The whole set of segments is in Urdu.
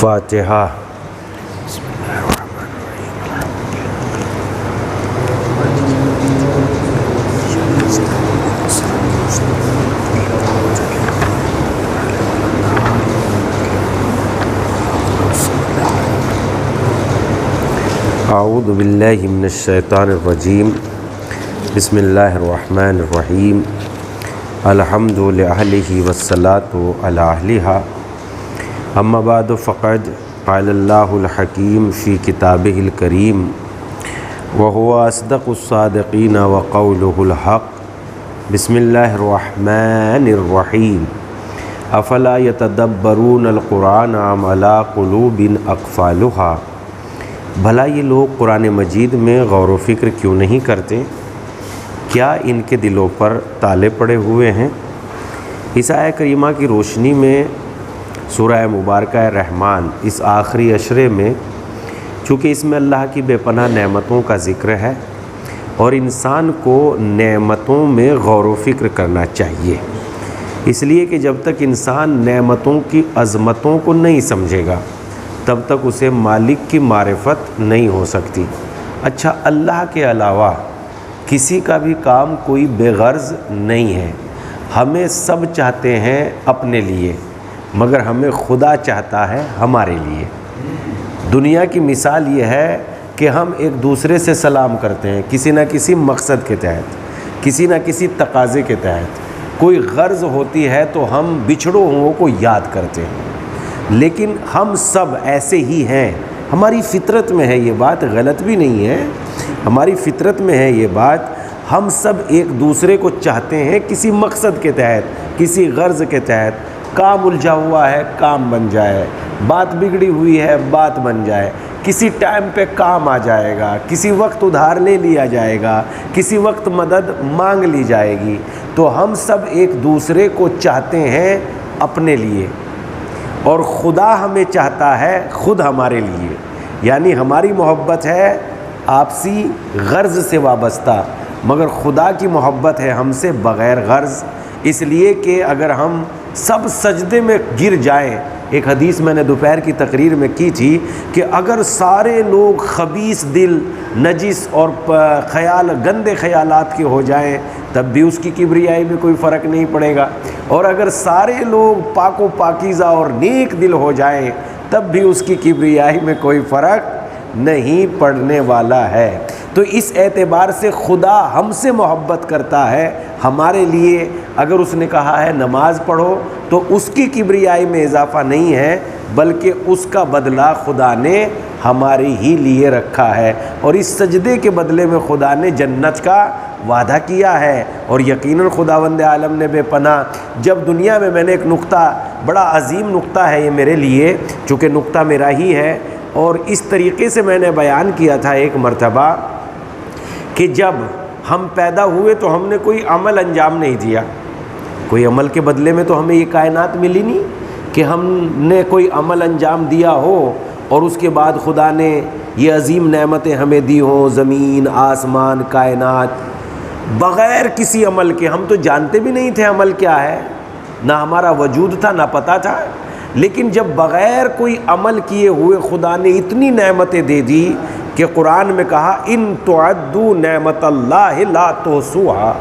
فاتحہ۔ اعوذ باللہ من الشیطان الرجیم، بسم اللہ الرحمن الرحیم، الحمد لأہلہ والصلاة علی اہلہا، اما بعد فقد قال اللہ الحکیم فی کتابہ الکریم وہو اصدق الصادقین وقولہ الحق۔ بسم اللہ الرحمن الرحیم، افلا یتدبرون القرآن ام علی قلوب اقفالہا۔ بھلا یہ لوگ قرآن مجید میں غور و فکر کیوں نہیں کرتے؟ کیا ان کے دلوں پر تالے پڑے ہوئے ہیں؟ اس آیہ کریمہ کی روشنی میں سورہ مبارکہ رحمان اس آخری عشرے میں، چونکہ اس میں اللہ کی بے پناہ نعمتوں کا ذکر ہے اور انسان کو نعمتوں میں غور و فکر کرنا چاہیے، اس لیے کہ جب تک انسان نعمتوں کی عظمتوں کو نہیں سمجھے گا تب تک اسے مالک کی معرفت نہیں ہو سکتی۔ اچھا، اللہ کے علاوہ کسی کا بھی کام کوئی بے غرض نہیں ہے۔ ہمیں سب چاہتے ہیں اپنے لیے، مگر ہمیں خدا چاہتا ہے ہمارے لیے۔ دنیا کی مثال یہ ہے کہ ہم ایک دوسرے سے سلام کرتے ہیں کسی نہ کسی مقصد کے تحت، کسی نہ کسی تقاضے کے تحت۔ کوئی غرض ہوتی ہے تو ہم بچھڑوں ہوں کو یاد کرتے ہیں، لیکن ہم سب ایسے ہی ہیں۔ ہماری فطرت میں ہے یہ بات، غلط بھی نہیں ہے، ہماری فطرت میں ہے یہ بات۔ ہم سب ایک دوسرے کو چاہتے ہیں کسی مقصد کے تحت، کسی غرض کے تحت۔ کام الجھا ہوا ہے، کام بن جائے، بات بگڑی ہوئی ہے، بات بن جائے، کسی ٹائم پہ کام آ جائے گا، کسی وقت ادھار لے لیا جائے گا، کسی وقت مدد مانگ لی جائے گی۔ تو ہم سب ایک دوسرے کو چاہتے ہیں اپنے لیے، اور خدا ہمیں چاہتا ہے خود ہمارے لیے، یعنی ہماری محبت ہے آپسی غرض سے وابستہ، مگر خدا کی محبت ہے ہم سے بغیر غرض۔ اس لیے کہ اگر ہم سب سجدے میں گر جائیں، ایک حدیث میں نے دوپہر کی تقریر میں کی تھی کہ اگر سارے لوگ خبیث دل، نجس اور گندے خیالات کے ہو جائیں تب بھی اس کی کبریائی میں کوئی فرق نہیں پڑے گا، اور اگر سارے لوگ پاک و پاکیزہ اور نیک دل ہو جائیں تب بھی اس کی کبریائی میں کوئی فرق نہیں پڑنے والا ہے۔ تو اس اعتبار سے خدا ہم سے محبت کرتا ہے ہمارے لیے۔ اگر اس نے کہا ہے نماز پڑھو تو اس کی کبریائی میں اضافہ نہیں ہے، بلکہ اس کا بدلہ خدا نے ہمارے ہی لیے رکھا ہے، اور اس سجدے کے بدلے میں خدا نے جنت کا وعدہ کیا ہے۔ اور یقیناً خداوند عالم نے بے پناہ، جب دنیا میں نے ایک نقطہ، بڑا عظیم نقطہ ہے یہ میرے لیے، چونکہ نقطہ میرا ہی ہے، اور اس طریقے سے میں نے بیان کیا تھا ایک مرتبہ کہ جب ہم پیدا ہوئے تو ہم نے کوئی عمل انجام نہیں دیا، کوئی عمل کے بدلے میں تو ہمیں یہ کائنات ملی نہیں کہ ہم نے کوئی عمل انجام دیا ہو اور اس کے بعد خدا نے یہ عظیم نعمتیں ہمیں دی ہوں، زمین، آسمان، کائنات، بغیر کسی عمل کے۔ ہم تو جانتے بھی نہیں تھے عمل کیا ہے، نہ ہمارا وجود تھا، نہ پتہ تھا، لیکن جب بغیر کوئی عمل کیے ہوئے خدا نے اتنی نعمتیں دے دی کہ قرآن میں کہا ان تعدوا نعمت اللہ لا تحصوها۔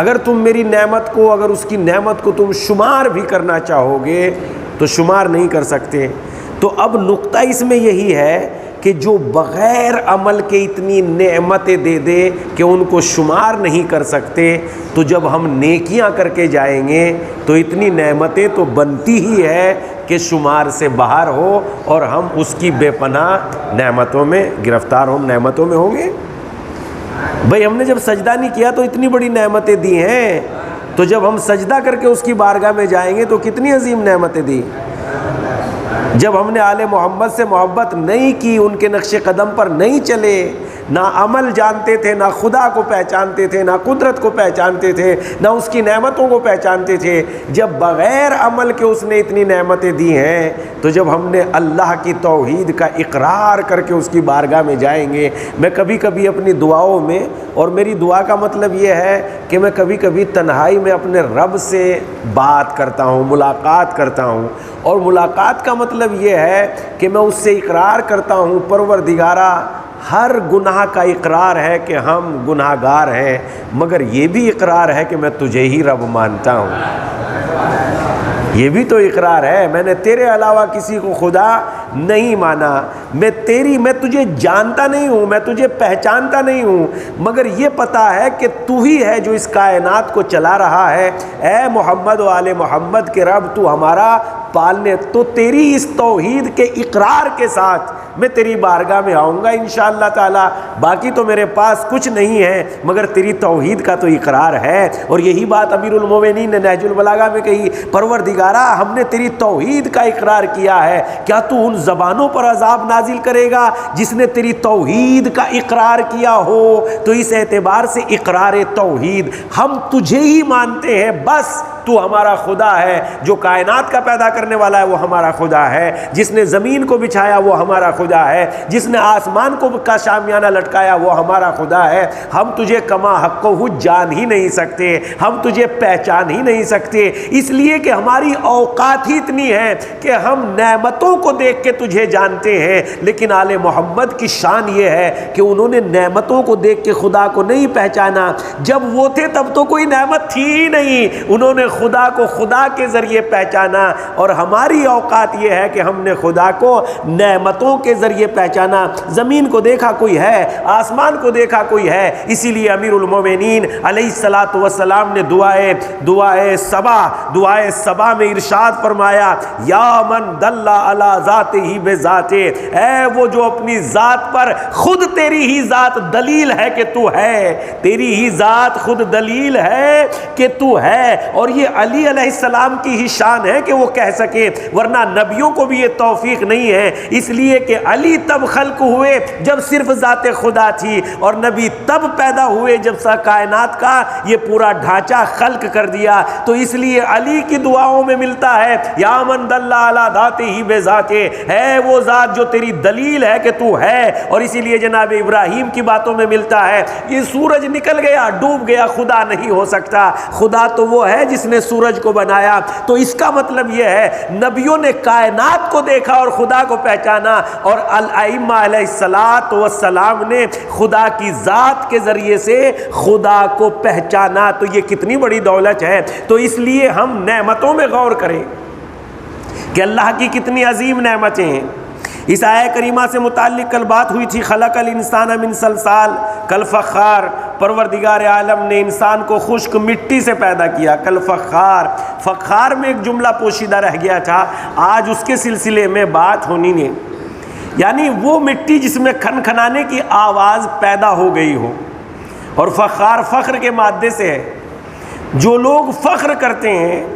اگر تم میری نعمت کو، اگر اس کی نعمت کو تم شمار بھی کرنا چاہو گے تو شمار نہیں کر سکتے۔ تو اب نقطہ اس میں یہی ہے کہ جو بغیر عمل کے اتنی نعمتیں دے دے کہ ان کو شمار نہیں کر سکتے، تو جب ہم نیکیاں کر کے جائیں گے تو اتنی نعمتیں تو بنتی ہی ہے کہ شمار سے باہر ہو، اور ہم اس کی بے پناہ نعمتوں میں گرفتار ہوں، نعمتوں میں ہوں گے۔ بھئی ہم نے جب سجدہ نہیں کیا تو اتنی بڑی نعمتیں دی ہیں، تو جب ہم سجدہ کر کے اس کی بارگاہ میں جائیں گے تو کتنی عظیم نعمتیں دی۔ جب ہم نے آل محمد سے محبت نہیں کی، ان کے نقش قدم پر نہیں چلے، نہ عمل جانتے تھے، نہ خدا کو پہچانتے تھے، نہ قدرت کو پہچانتے تھے، نہ اس کی نعمتوں کو پہچانتے تھے۔ جب بغیر عمل کے اس نے اتنی نعمتیں دی ہیں، تو جب ہم نے اللہ کی توحید کا اقرار کر کے اس کی بارگاہ میں جائیں گے۔ میں کبھی کبھی اپنی دعاؤں میں، اور میری دعا کا مطلب یہ ہے کہ میں کبھی کبھی تنہائی میں اپنے رب سے بات کرتا ہوں، ملاقات کرتا ہوں، اور ملاقات کا مطلب یہ ہے کہ میں اس سے اقرار کرتا ہوں، پروردگارا ہر گناہ کا اقرار ہے کہ ہم گناہ گار ہیں، مگر یہ بھی اقرار ہے کہ میں تجھے ہی رب مانتا ہوں۔ یہ بھی تو اقرار ہے، میں نے تیرے علاوہ کسی کو خدا نہیں مانا، میں تجھے جانتا نہیں ہوں، میں تجھے پہچانتا نہیں ہوں، مگر یہ پتہ ہے کہ تو ہی ہے جو اس کائنات کو چلا رہا ہے۔ اے محمد و آل محمد کے رب، تو ہمارا پالنے، تو تیری اس توحید کے اقرار کے ساتھ میں تیری بارگاہ میں آؤں گا انشاءاللہ تعالی۔ باقی تو میرے پاس کچھ نہیں ہے، مگر تیری توحید کا تو اقرار ہے۔ اور یہی بات امیر المومنین نے نہج البلاغہ میں کہی، پروردگارا ہم نے تیری توحید کا اقرار کیا ہے، کیا تو ان زبانوں پر عذاب نازل کرے گا جس نے تیری توحید کا اقرار کیا ہو؟ تو اس اعتبار سے اقرار توحید، ہم تجھے ہی مانتے ہیں، بس تو ہمارا خدا ہے، جو کائنات کا پیدا کرنے والا ہے وہ ہمارا خدا ہے، جس نے زمین کو بچھایا وہ ہمارا خدا ہے، جس نے آسمان کو کا شامیانہ لٹکایا وہ ہمارا خدا ہے۔ ہم تجھے کما حق و جان ہی نہیں سکتے، ہم تجھے پہچان ہی نہیں سکتے، اس لیے کہ ہماری اوقات ہی اتنی ہے کہ ہم نعمتوں کو دیکھ کے تجھے جانتے ہیں۔ لیکن آل محمد کی شان یہ ہے کہ انہوں نے نعمتوں کو دیکھ کے خدا کو نہیں پہچانا، جب وہ تھے تب تو کوئی نعمت تھی ہی نہیں، انہوں نے خدا کو خدا کے ذریعے پہچانا۔ اور ہماری اوقات یہ ہے کہ ہم نے خدا کو نعمتوں کے ذریعے پہچانا، زمین کو دیکھا کوئی ہے، آسمان کو دیکھا کوئی ہے، اسی لیے امیر المومنین علیہ الصلاۃ والسلام نے دعائے صبا میں ارشاد فرمایا، یا من دل علی ذاتہ بذاتہ، اے وہ جو اپنی ذات پر خود تیری ہی ذات دلیل ہے کہ تو ہے، تیری ہی ذات خود دلیل ہے کہ تو ہے۔ اور یہ علی علیہ السلام کی ہی شان ہے کہ وہ کہہ سکے، ورنہ نبیوں کو بھی یہ توفیق نہیں ہے، اس لیے کہ علی تب خلق ہوئے جب صرف ذات خدا تھی، اور نبی تب پیدا ہوئے جب کائنات کا یہ پورا ڈھانچہ خلق کر دیا۔ تو اس لیے علی کی دعاؤں میں ملتا ہے، یا من دل علی ذاتہ بذاتہ، ہے وہ ذات جو تیری دلیل ہے کہ تو ہے۔ اور اسی لیے جناب ابراہیم کی باتوں میں ملتا ہے، یہ سورج نکل گیا، ڈوب گیا، خدا نہیں ہو سکتا، خدا تو وہ ہے جس نے سورج کو بنایا۔ تو اس کا مطلب یہ ہے نبیوں نے کائنات کو دیکھا اور خدا کو پہچانا، اور الائمہ علیہ الصلاۃ والسلام نے خدا کی ذات کے ذریعے سے خدا کو پہچانا۔ تو یہ کتنی بڑی دولت ہے۔ تو اس لیے ہم نعمتوں میں غور کریں کہ اللہ کی کتنی عظیم نعمتیں ہیں۔ اس آیہ کریمہ سے متعلق کل بات ہوئی تھی، خلق الانسان من صلصال کالفخار، پروردگار عالم نے انسان کو خشک مٹی سے پیدا کیا، کالفخار، فخار میں ایک جملہ پوشیدہ رہ گیا تھا، آج اس کے سلسلے میں بات ہونی نہیں، یعنی وہ مٹی جس میں کھن کھنانے کی آواز پیدا ہو گئی ہو۔ اور فخار فخر کے مادے سے ہے، جو لوگ فخر کرتے ہیں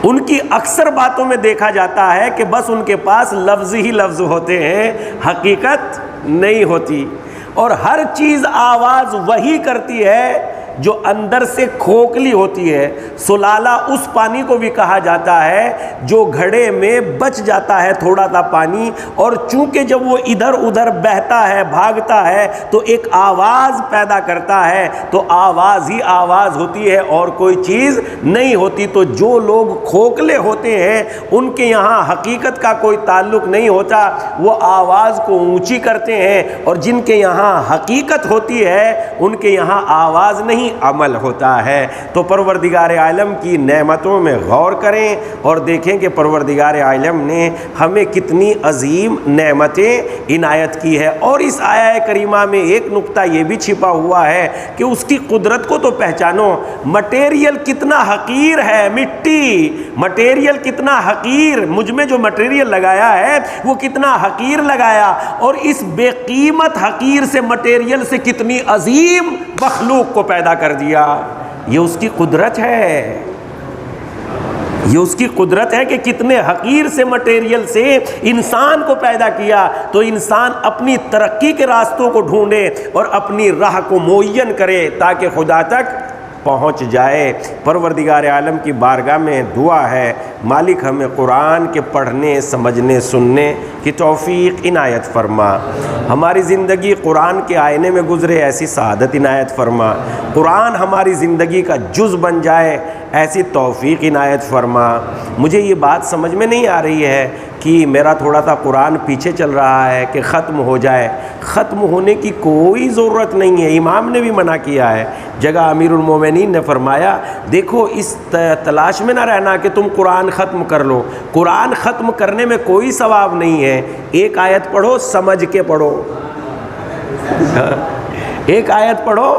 ان کی اکثر باتوں میں دیکھا جاتا ہے کہ بس ان کے پاس لفظ ہی لفظ ہوتے ہیں، حقیقت نہیں ہوتی، اور ہر چیز آواز وہی کرتی ہے جو اندر سے کھوکھلی ہوتی ہے۔ سلالہ اس پانی کو بھی کہا جاتا ہے جو گھڑے میں بچ جاتا ہے تھوڑا سا پانی، اور چونکہ جب وہ ادھر ادھر بہتا ہے، بھاگتا ہے، تو ایک آواز پیدا کرتا ہے، تو آواز ہی آواز ہوتی ہے اور کوئی چیز نہیں ہوتی۔ تو جو لوگ کھوکھلے ہوتے ہیں ان کے یہاں حقیقت کا کوئی تعلق نہیں ہوتا، وہ آواز کو اونچی کرتے ہیں، اور جن کے یہاں حقیقت ہوتی ہے ان کے یہاں آواز نہیں، عمل ہوتا ہے۔ تو پروردگار عالم کی نعمتوں میں غور کریں اور دیکھیں کہ پروردگار عالم نے ہمیں کتنی عظیم نعمتیں عنایت کی ہے۔ اور اس آیہ کریمہ میں ایک نقطہ یہ بھی چھپا ہوا ہے کہ اس کی قدرت کو تو پہچانو، مٹیریل کتنا حقیر ہے، مٹی، مٹیریل کتنا حقیر، مجھ میں جو مٹیریل لگایا ہے وہ کتنا حقیر لگایا، اور اس بے قیمت حقیر سے مٹیریل سے کتنی عظیم مخلوق کو پیدا کر دیا۔ یہ اس کی قدرت ہے۔ یہ اس کی قدرت ہے کہ کتنے حقیر سے مٹیریل سے انسان کو پیدا کیا، تو انسان اپنی ترقی کے راستوں کو ڈھونڈے اور اپنی راہ کو معین کرے تاکہ خدا تک پہنچ جائے۔ پروردگار عالم کی بارگاہ میں دعا ہے، مالک ہمیں قرآن کے پڑھنے، سمجھنے، سننے کی توفیق عنایت فرما، ہماری زندگی قرآن کے آئینے میں گزرے ایسی سعادت عنایت فرما، قرآن ہماری زندگی کا جز بن جائے ایسی توفیق عنایت فرما۔ مجھے یہ بات سمجھ میں نہیں آ رہی ہے کہ میرا تھوڑا سا قرآن پیچھے چل رہا ہے کہ ختم ہو جائے۔ ختم ہونے کی کوئی ضرورت نہیں ہے، امام نے بھی منع کیا ہے، جگہ امیر المومنین نے فرمایا دیکھو اس تلاش میں نہ رہنا کہ تم قرآن ختم کر لو، قرآن ختم کرنے میں کوئی ثواب نہیں ہے، ایک آیت پڑھو سمجھ کے پڑھو، ایک آیت پڑھو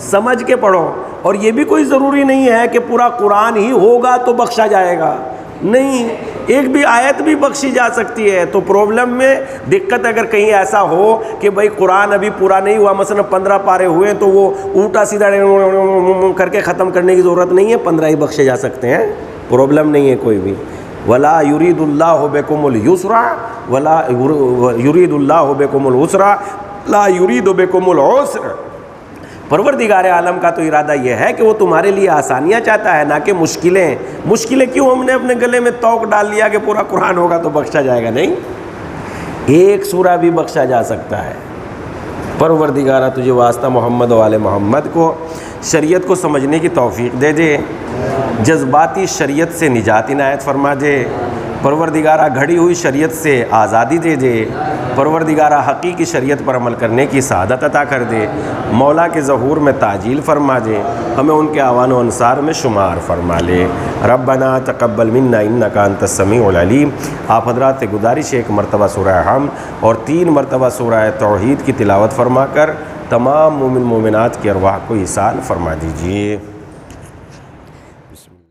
سمجھ کے پڑھو، اور یہ بھی کوئی ضروری نہیں ہے کہ پورا قرآن ہی ہوگا تو بخشا جائے گا، نہیں، ایک بھی آیت بھی بخشی جا سکتی ہے۔ تو پرابلم میں دقت اگر کہیں ایسا ہو کہ بھائی قرآن ابھی پورا نہیں ہوا، مثلا 15 پارے ہوئے تو وہ الٹا سیدھا کر کے ختم کرنے کی ضرورت نہیں ہے، 15 ہی بخشے جا سکتے ہیں، پرابلم نہیں ہے کوئی بھی۔ وَلَا يُرِيدُ اللَّهُ بِكُمُ الْيُسْرَ وَلَا يُرِيدُ اللَّهُ بِكُمُ الْعُسْرَ لَا يُرِيدُ بِكُمُ الْعُسْرَ۔ پروردگار عالم کا تو ارادہ یہ ہے کہ وہ تمہارے لیے آسانیاں چاہتا ہے، نہ کہ مشکلیں۔ مشکلیں کیوں ہم نے اپنے گلے میں توق ڈال لیا کہ پورا قرآن ہوگا تو بخشا جائے گا؟ نہیں، ایک سورہ بھی بخشا جا سکتا ہے۔ پروردگارہ تجھے واسطہ محمد و آل محمد کو شریعت کو سمجھنے کی توفیق دے دے، جذباتی شریعت سے نجات عنایت فرما دے، پروردگارہ گھڑی ہوئی شریعت سے آزادی دے دے، پروردگارہ حقیقی شریعت پر عمل کرنے کی سعادت عطا کر دے، مولا کے ظہور میں تعجیل فرما دے، ہمیں ان کے اعوان و انصار میں شمار فرما لے۔ ربنا تقبل منا انک انت السمیع العلیم۔ آپ حضرات سے گزارش ہے ایک مرتبہ سورہ حمد اور 3 مرتبہ سورہ توحید کی تلاوت فرما کر تمام مومن مومنات کی ارواح کو ایصال فرما دیجیے۔